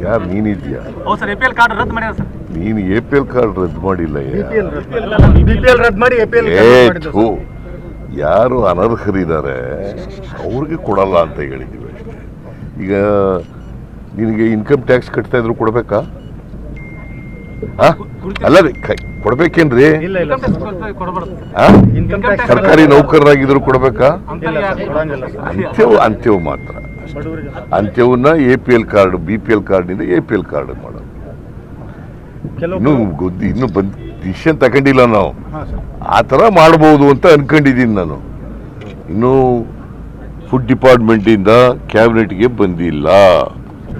ಯಾರು ನೀನಿದ್ಯಾ? APL card ರದ್ದು ಮಾಡ್ಯಾರ ಸರ್. ನೀನು APL ಕಾರ್ಡ್ ರದ್ದು ಮಾಡಿಲ್ಲ. ಯಾರು ಅನರ್ಹರಿದ್ದಾರೆ ಅವ್ರಿಗೆ ಕೊಡಲ್ಲ ಅಂತ ಹೇಳಿದ್ದೀವಿ ಅಷ್ಟೇ. ಈಗ ನಿನಗೆ ಇನ್ಕಮ್ ಟ್ಯಾಕ್ಸ್ ಕಟ್ತಾ ಇದ್ರು ಕೊಡ್ಬೇಕಾ? ಅಲ್ಲ ರೀ, ಕೊಡ್ಬೇಕೇನ್ರಿ? ಸರ್ಕಾರಿ ನೌಕರರಾಗಿದ್ರು ಕೊಡ್ಬೇಕಾ? ಅಂತ್ಯವು ಮಾತ್ರ. ಅಂತ್ಯವನ್ನ APL ಕಾರ್ಡ್ BPL ಕಾರ್ಡ್ನಿಂದ APL ಕಾರ್ಡ್ ಮಾಡೋದು. ಇನ್ನು ಡಿಸಿಷನ್ ತಗೊಂಡಿಲ್ಲ ನಾವು. ಆ ಥರ ಮಾಡ್ಬೋದು ಅಂತ ಅನ್ಕೊಂಡಿದ್ದೀನಿ ನಾನು. ಇನ್ನು ಫುಡ್ ಡಿಪಾರ್ಟ್ಮೆಂಟಿಂದ ಕ್ಯಾಬಿನೆಟ್ಗೆ ಬಂದಿಲ್ಲ,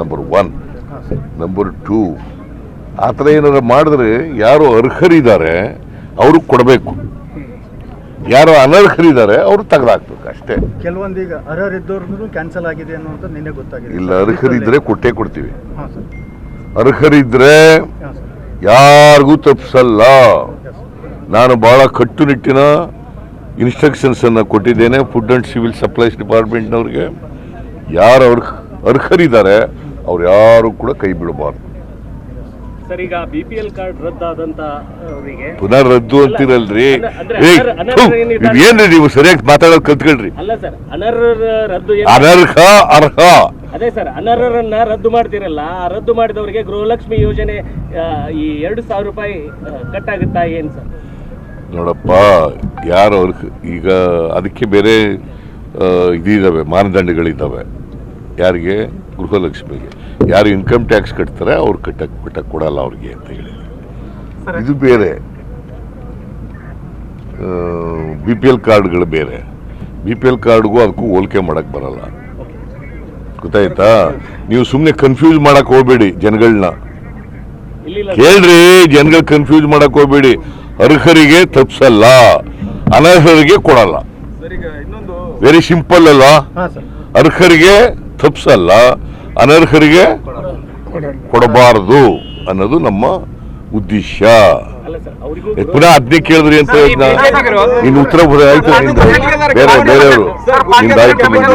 ನಂಬರ್ 1. ನಂಬರ್ 2, ಆ ಥರ ಏನಾರು ಮಾಡಿದ್ರೆ ಯಾರು ಅರ್ಹರಿದ್ದಾರೆ ಅವ್ರಿಗೆ ಕೊಡಬೇಕು, ಯಾರು ಅನರ್ಹರಿದ್ದಾರೆ ಅವರು ತೆಗೆದಾಕ್ಬೇಕು ಅಷ್ಟೇ. ಕೆಲವೊಂದೀಗ ಅರ್ಹರಿದ್ದವ್ರು ಕ್ಯಾನ್ಸಲ್ ಆಗಿದೆ ಅನ್ನೋಂಥ ನಿನ್ನೆ ಗೊತ್ತಾಗಿದೆ. ಇಲ್ಲ, ಅರ್ಹರಿದ್ರೆ ಕೊಟ್ಟೇ ಕೊಡ್ತೀವಿ. ಅರ್ಹರಿದ್ರೆ ಯಾರಿಗೂ ತಪ್ಪಿಸಲ್ಲ. ನಾನು ಬಹಳ ಕಟ್ಟುನಿಟ್ಟಿನ ಇನ್ಸ್ಟ್ರಕ್ಷನ್ಸ್ ಅನ್ನು ಕೊಟ್ಟಿದ್ದೇನೆ ಫುಡ್ ಅಂಡ್ ಸಿವಿಲ್ ಸಪ್ಲೈಸ್ ಡಿಪಾರ್ಟ್ಮೆಂಟ್ನವ್ರಿಗೆ. ಯಾರು ಅರ್ಹರಿದ್ದಾರೆ ಅವ್ರು ಯಾರು ಕೂಡ ಕೈ ಬಿಡಬಾರ್ದು. ಸರ್, ಈಗ BPL ಕಾರ್ಡ್ ರದ್ದಾದಂತ ಪುನಃ ರದ್ದು ಅಂತೀರಲ್ರಿ. ಏನ್ರಿ ನೀವು ಸರಿಯಾಗಿ ಮಾತಾಡೋದು ಕಲ್ತ್ಕೊಳ್ರಿ. ಅಲ್ಲ ಸರ್, ಅನರ್ಹ ರದ್ದು ಅನರ್ಹ ಅರ್ಹ. ಅದೇ ಸರ್, ಅನರ್ಹರನ್ನ ರದ್ದು ಮಾಡ್ತಿರಲ್ಲ, ಆ ರದ್ದು ಮಾಡಿದವರಿಗೆ ಗೃಹಲಕ್ಷ್ಮಿ ಯೋಜನೆ ಈ 2,000 ರೂಪಾಯಿ ಕಟ್ಟಾಗುತ್ತಾ ಏನ್ ಸರ್? ನೋಡಪ್ಪ, ಯಾರು ಈಗ ಅದಕ್ಕೆ ಬೇರೆ ಇದಿದ್ದಾವೆ, ಮಾನದಂಡಗಳಿದ್ದಾವೆ. ಯಾರಿಗೆ? ಗೃಹಲಕ್ಷ್ಮಿಗೆ. ಯಾರು ಇನ್ಕಮ್ ಟ್ಯಾಕ್ಸ್ ಕಟ್ತಾರೆ ಅವ್ರು ಕಟ್ಟಕ್ಕೆ ಕೊಡಲ್ಲ ಅವ್ರಿಗೆ ಅಂತ ಹೇಳಿ. ಇದು ಬೇರೆ. BPL ಕಾರ್ಡ್ಗಳು ಬೇರೆ. BPL ಕಾರ್ಡ್ಗೂ ಅದಕ್ಕೂ ಹೋಲಿಕೆ ಮಾಡಕ್ ಬರಲ್ಲ. ಗೊತ್ತಾಯ್ತಾ? ನೀವು ಸುಮ್ಮನೆ ಕನ್ಫ್ಯೂಸ್ ಮಾಡಕ್ ಹೋಗ್ಬೇಡಿ ಜನಗಳನ್ನ. ಕೇಳ್ರಿ, ಜನಗಳು ಕನ್ಫ್ಯೂಸ್ ಮಾಡಕ್ ಹೋಗ್ಬೇಡಿ. ಅರ್ಹರಿಗೆ ತಪ್ಪಿಸಲ್ಲ, ಅನರ್ಹರಿಗೆ ಕೊಡಲ್ಲ. ವೆರಿ ಸಿಂಪಲ್ ಅಲ್ವಾ? ಅರ್ಹರಿಗೆ ತಪ್ಪಿಸಲ್ಲ, ಅನರ್ಹರಿಗೆ ಕೊಡಬಾರದು ಅನ್ನೋದು ನಮ್ಮ ಉದ್ದೇಶ. ಪುನಃ ಅದನ್ನೇ ಕೇಳಿದ್ರಿ ಅಂತ ಇನ್ನು ಉತ್ತರ ಆಯ್ತು. ಬೇರೆಯವರು ನಿಮ್ದಾಯ್ತು.